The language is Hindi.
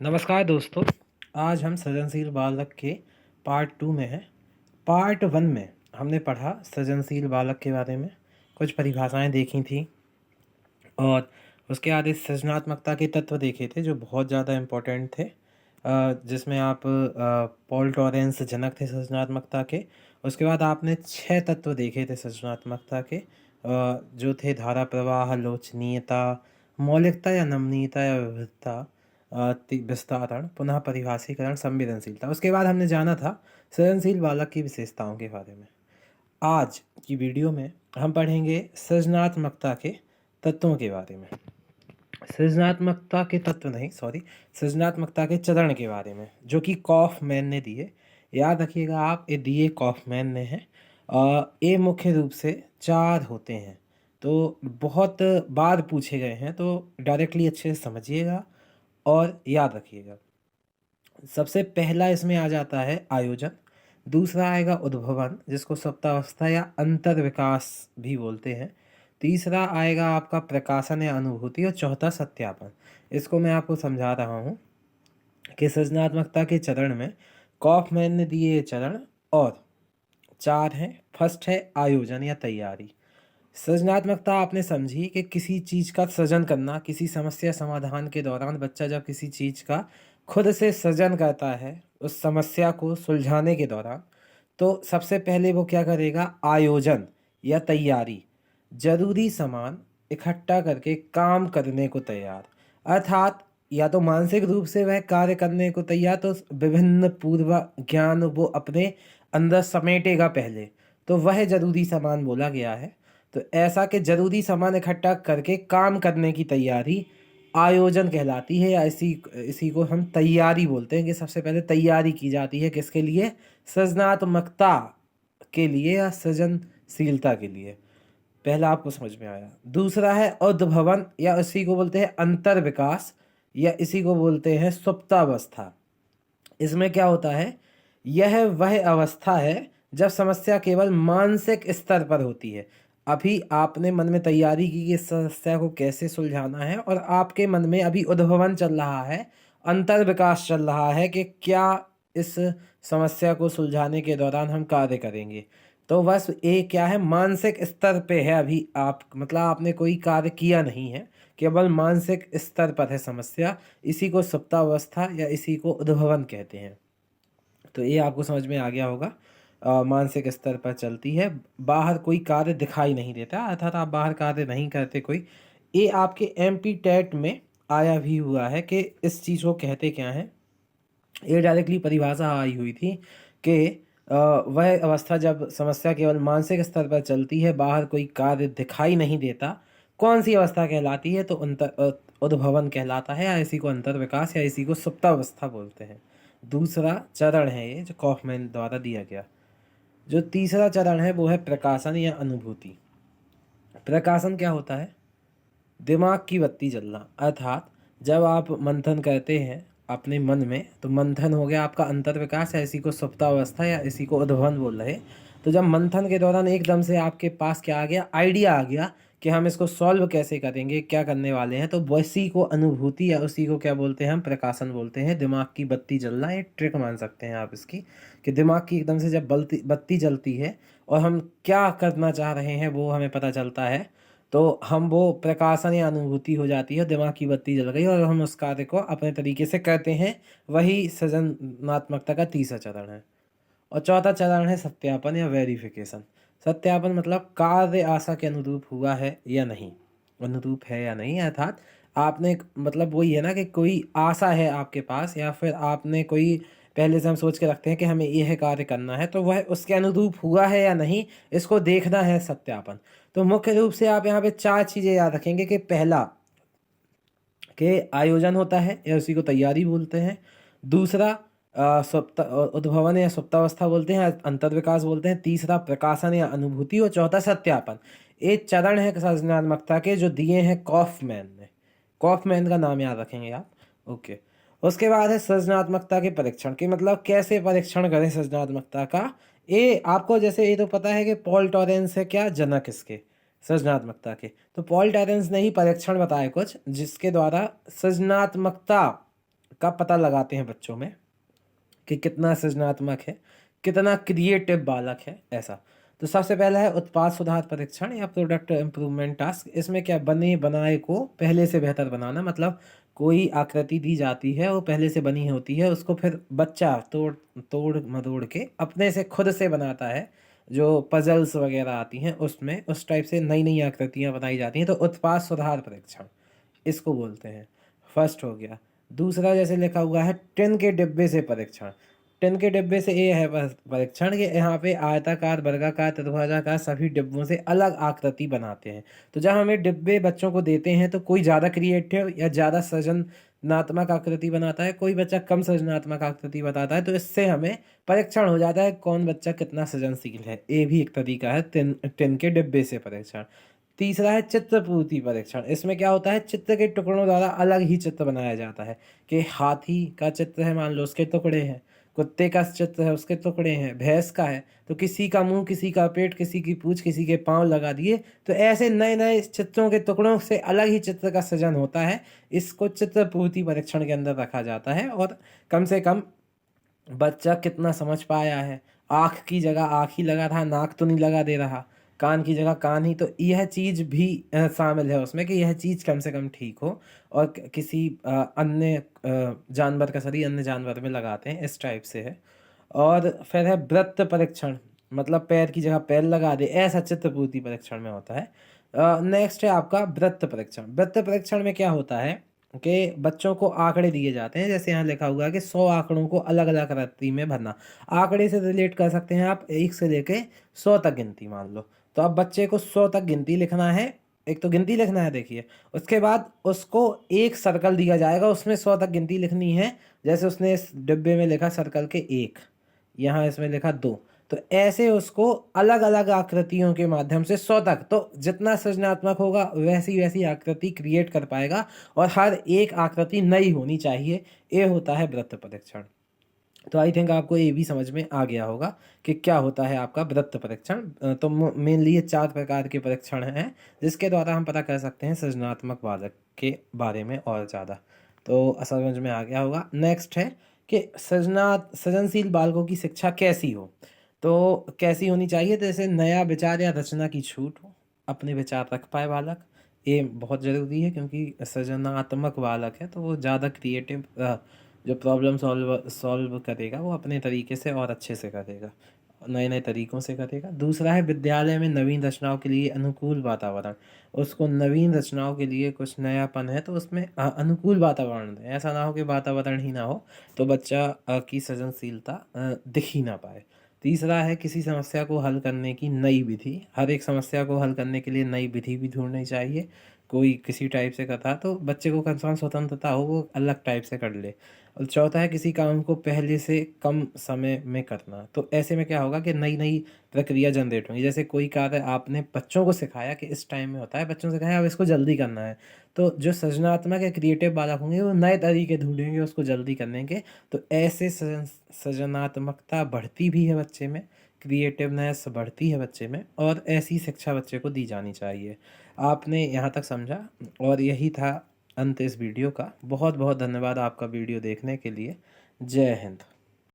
नमस्कार दोस्तों। आज हम सृजनशील बालक के पार्ट 2 में हैं। पार्ट 1 में हमने पढ़ा सृजनशील बालक के बारे में, कुछ परिभाषाएं देखी थी और उसके आगे सृजनात्मकता के तत्व देखे थे जो बहुत ज़्यादा इम्पोर्टेंट थे। जिसमें आप पॉल टॉरेंस जनक थे सृजनात्मकता के। उसके बाद आपने 6 तत्व देखे थे सृजनात्मकता के, जो थे धारा प्रवाह, लोचनीयता, मौलिकता या नमनीयता या विविधता, विस्तारण, पुनः परिभाषीकरण, संवेदनशीलता। उसके बाद हमने जाना था सृजनशील बालक की विशेषताओं के बारे में। आज की वीडियो में हम पढ़ेंगे सृजनात्मकता के तत्वों के बारे में। सृजनात्मकता के तत्व नहीं, सॉरी, सृजनात्मकता के चरण के बारे में, जो कि कॉफमैन ने दिए। याद रखिएगा आप, ये दिए कॉफमैन ने हैं। ये मुख्य रूप से 4 होते हैं, तो बहुत बार पूछे गए हैं, तो डायरेक्टली अच्छे से समझिएगा और याद रखिएगा। सबसे पहला इसमें आ जाता है आयोजन। दूसरा आएगा उद्भवन, जिसको सुप्तावस्था या अंतर विकास भी बोलते हैं। तीसरा आएगा आपका प्रकाशन या अनुभूति और चौथा सत्यापन। इसको मैं आपको समझा रहा हूँ कि सृजनात्मकता के चरण में कॉफमैन ने दिए ये चरण और 4 हैं। फर्स्ट है आयोजन या तैयारी। सृजनात्मकता आपने समझी कि किसी चीज़ का सृजन करना। किसी समस्या समाधान के दौरान बच्चा जब किसी चीज़ का खुद से सृजन करता है उस समस्या को सुलझाने के दौरान, तो सबसे पहले वो क्या करेगा? आयोजन या तैयारी। जरूरी सामान इकट्ठा करके काम करने को तैयार, अर्थात या तो मानसिक रूप से वह कार्य करने को तैयार, तो विभिन्न पूर्व ज्ञान वो अपने अंदर समेटेगा पहले, तो वह जरूरी सामान बोला गया है। तो ऐसा कि जरूरी सामान इकट्ठा करके काम करने की तैयारी आयोजन कहलाती है, या इसी इसी को हम तैयारी बोलते हैं कि सबसे पहले तैयारी की जाती है किसके लिए? सृजनात्मकता के लिए या सृजनशीलता के लिए। पहला आपको समझ में आया। दूसरा है उद्भवन, या इसी को बोलते हैं अंतर विकास, या इसी को बोलते हैं सुप्तावस्था। इसमें क्या होता है? यह वह अवस्था है जब समस्या केवल मानसिक स्तर पर होती है। अभी आपने मन में तैयारी की कि इस समस्या को कैसे सुलझाना है, और आपके मन में अभी उद्भवन चल रहा है, अंतर विकास चल रहा है कि क्या इस समस्या को सुलझाने के दौरान हम कार्य करेंगे। तो बस ये क्या है? मानसिक स्तर पे है अभी आप, मतलब आपने कोई कार्य किया नहीं है, केवल मानसिक स्तर पर है समस्या। इसी को सुप्तावस्था या इसी को उद्भवन कहते हैं। तो ये आपको समझ में आ गया होगा। मानसिक स्तर पर चलती है, बाहर कोई कार्य दिखाई नहीं देता, अर्थात आप बाहर कार्य नहीं करते कोई। ये आपके एमपी टेट में आया भी हुआ है कि इस चीज़ को कहते क्या है। ये डायरेक्टली परिभाषा आई हुई थी कि वह अवस्था जब समस्या केवल मानसिक स्तर पर चलती है, बाहर कोई कार्य दिखाई नहीं देता, कौन सी अवस्था कहलाती है? तो उद्भवन कहलाता है, या इसी को अंतर विकास या इसी को सुप्तावस्था बोलते हैं। दूसरा चरण है ये जो कॉफमैन द्वारा दिया गया। जो तीसरा चरण है वो है प्रकाशन या अनुभूति। प्रकाशन क्या होता है? दिमाग की बत्ती जलना, अर्थात जब आप मंथन करते हैं अपने मन में, तो मंथन हो गया आपका अंतर विकास, या इसी को सुप्तावस्था या इसी को उद्भवन बोल रहे। तो जब मंथन के दौरान एकदम से आपके पास क्या आ गया? आइडिया आ गया कि हम इसको सॉल्व कैसे करेंगे, क्या करने वाले हैं, तो वैसी को अनुभूति या उसी को क्या बोलते हैं? हम प्रकाशन बोलते हैं। दिमाग की बत्ती जलना, ये ट्रिक मान सकते हैं आप इसकी, कि दिमाग की एकदम से जब बत्ती जलती है और हम क्या करना चाह रहे हैं वो हमें पता चलता है, तो हम वो प्रकाशन या अनुभूति हो जाती है, दिमाग की बत्ती जल गई और हम उस कार्य को अपने तरीके से करते हैं। वही सृजनात्मकता का तीसरा चरण है। और चौथा चरण है सत्यापन या वेरिफिकेशन। सत्यापन मतलब कार्य आशा के अनुरूप हुआ है या नहीं, अनुरूप है या नहीं, अर्थात आपने, मतलब वही है ना कि कोई आशा है आपके पास, या फिर आपने कोई पहले से हम सोच के रखते हैं कि हमें यह कार्य करना है, तो वह उसके अनुरूप हुआ है या नहीं, इसको देखना है सत्यापन। तो मुख्य रूप से आप यहाँ पे 4 चीज़ें याद रखेंगे कि पहला के आयोजन होता है या उसी को तैयारी बोलते हैं। दूसरा उद्भवन या सुप्तावस्था बोलते हैं, अंतर विकास बोलते हैं। तीसरा प्रकाशन या अनुभूति, और चौथा सत्यापन। ये चरण है सृजनात्मकता के जो दिए हैं कॉफमैन ने। कॉफमैन का नाम याद रखेंगे आप। ओके। उसके बाद है सृजनात्मकता के परीक्षण, के मतलब कैसे परीक्षण करें सृजनात्मकता का। ये आपको जैसे ये तो पता है कि पॉल टॉरेंस है क्या जनक इसके सृजनात्मकता के, तो पॉल टॉरेंस ने ही परीक्षण बताए कुछ जिसके द्वारा सृजनात्मकता का पता लगाते हैं बच्चों में कि कितना सृजनात्मक है, कितना क्रिएटिव बालक है, ऐसा। तो सबसे पहला है उत्पाद सुधार परीक्षण या प्रोडक्ट इम्प्रूवमेंट टास्क। इसमें क्या, बने बनाए को पहले से बेहतर बनाना, मतलब कोई आकृति दी जाती है वो पहले से बनी होती है, उसको फिर बच्चा तोड़ तोड़ मरोड़ के अपने से खुद से बनाता है। जो पजल्स वगैरह आती हैं उसमें उस टाइप से नई नई आकृतियाँ बनाई जाती हैं, तो उत्पाद सुधार परीक्षण इसको बोलते हैं। फर्स्ट हो गया। दूसरा जैसे लिखा हुआ है टिन के डिब्बे से परीक्षण। टिन के डिब्बे से ये है परीक्षण कि यहाँ पे आयताकार, वर्गाकार, त्रिभुजाकार सभी डिब्बों से अलग आकृति बनाते हैं। तो जब हमें डिब्बे बच्चों को देते हैं तो कोई ज़्यादा क्रिएटिव या ज़्यादा सृजनात्मक आकृति बनाता है, कोई बच्चा कम सृजनात्मक आकृति बताता है। तो इससे हमें परीक्षण हो जाता है कौन बच्चा कितना सृजनशील है। ये भी एक तरीका है टिन के डिब्बे से परीक्षण। तीसरा है चित्रपूर्ति परीक्षण। इसमें क्या होता है, चित्र के टुकड़ों द्वारा अलग ही चित्र बनाया जाता है कि हाथी का चित्र है, मान लो उसके टुकड़े हैं, कुत्ते का चित्र है उसके टुकड़े हैं, भैंस का है तो किसी का मुंह, किसी का पेट, किसी की पूंछ, किसी के पाँव लगा दिए। तो ऐसे नए नए चित्रों के टुकड़ों से अलग ही चित्र का सृजन होता है। इसको चित्रपूर्ति परीक्षण के अंदर रखा जाता है। और कम से कम बच्चा कितना समझ पाया है, आँख की जगह आँख ही लगा रहा, नाक तो नहीं लगा दे रहा, कान की जगह कान ही, तो यह चीज़ भी शामिल है उसमें कि यह चीज़ कम से कम ठीक हो। और किसी अन्य जानवर का शरीर अन्य जानवर में लगाते हैं, इस टाइप से है। और फिर है वृत्त परीक्षण, मतलब पैर की जगह पैर लगा दे, ऐसा चित्रपूर्ति परीक्षण में होता है। नेक्स्ट है आपका वृत्त परीक्षण। वृत्त परीक्षण में क्या होता है कि बच्चों को आंकड़े दिए जाते हैं, जैसे यहाँ लिखा हुआ है कि 100 आंकड़ों को अलग अलग आकृति में भरना। आंकड़े से रिलेट कर सकते हैं आप 1 से लेके 100 तक गिनती मान लो। तो अब बच्चे को 100 तक गिनती लिखना है, एक तो गिनती लिखना है देखिए, उसके बाद उसको एक सर्कल दिया जाएगा, उसमें 100 तक गिनती लिखनी है। जैसे उसने इस डिब्बे में लिखा सर्कल के 1, यहाँ इसमें लिखा 2, तो ऐसे उसको अलग अलग आकृतियों के माध्यम से 100 तक, तो जितना सृजनात्मक होगा वैसी वैसी आकृति क्रिएट कर पाएगा। और हर एक आकृति नई होनी चाहिए। ये होता है वृत्त परीक्षण। तो आई थिंक आपको ये भी समझ में आ गया होगा कि क्या होता है आपका वृत्त परीक्षण। तो मेनली ये 4 प्रकार के परीक्षण हैं जिसके द्वारा हम पता कर सकते हैं सृजनात्मक बालक के बारे में और ज़्यादा। तो समझ में आ गया होगा। नेक्स्ट है कि सृजनशील बालकों की शिक्षा कैसी हो। तो कैसी होनी चाहिए, तो जैसे नया विचार या रचना की छूट हो, अपने विचार रख पाए बालक, ये बहुत ज़रूरी है क्योंकि सृजनात्मक बालक है तो वो ज़्यादा क्रिएटिव, जो प्रॉब्लम सॉल्व करेगा वो अपने तरीके से और अच्छे से करेगा, नए नए तरीक़ों से करेगा। दूसरा है विद्यालय में नवीन रचनाओं के लिए अनुकूल वातावरण। उसको नवीन रचनाओं के लिए कुछ नयापन है तो उसमें अनुकूल वातावरण दें। ऐसा ना हो कि वातावरण ही ना हो तो बच्चा की सृजनशीलता दिख ही ना पाए। तीसरा है किसी समस्या को हल करने की नई विधि। हर एक समस्या को हल करने के लिए नई विधि भी ढूंढनी चाहिए। कोई किसी टाइप से करता तो बच्चे को कंसर्न स्वतंत्रता हो, वो अलग टाइप से कर ले। और चौथा है किसी काम को पहले से कम समय में करना। तो ऐसे में क्या होगा कि नई नई प्रक्रिया जनरेट होंगी। जैसे कोई कार्य आपने बच्चों को सिखाया कि इस टाइम में होता है, बच्चों से कहा अब इसको जल्दी करना है, तो जो सृजनात्मक या क्रिएटिव बालक होंगे वो नए तरीके ढूंढेंगे उसको जल्दी करने के। तो ऐसे सृजनात्मकता बढ़ती भी है बच्चे में, क्रिएटिवनेस बढ़ती है बच्चे में, और ऐसी शिक्षा बच्चे को दी जानी चाहिए। आपने यहाँ तक समझा, और यही था अंत इस वीडियो का। बहुत बहुत धन्यवाद आपका वीडियो देखने के लिए। जय हिंद।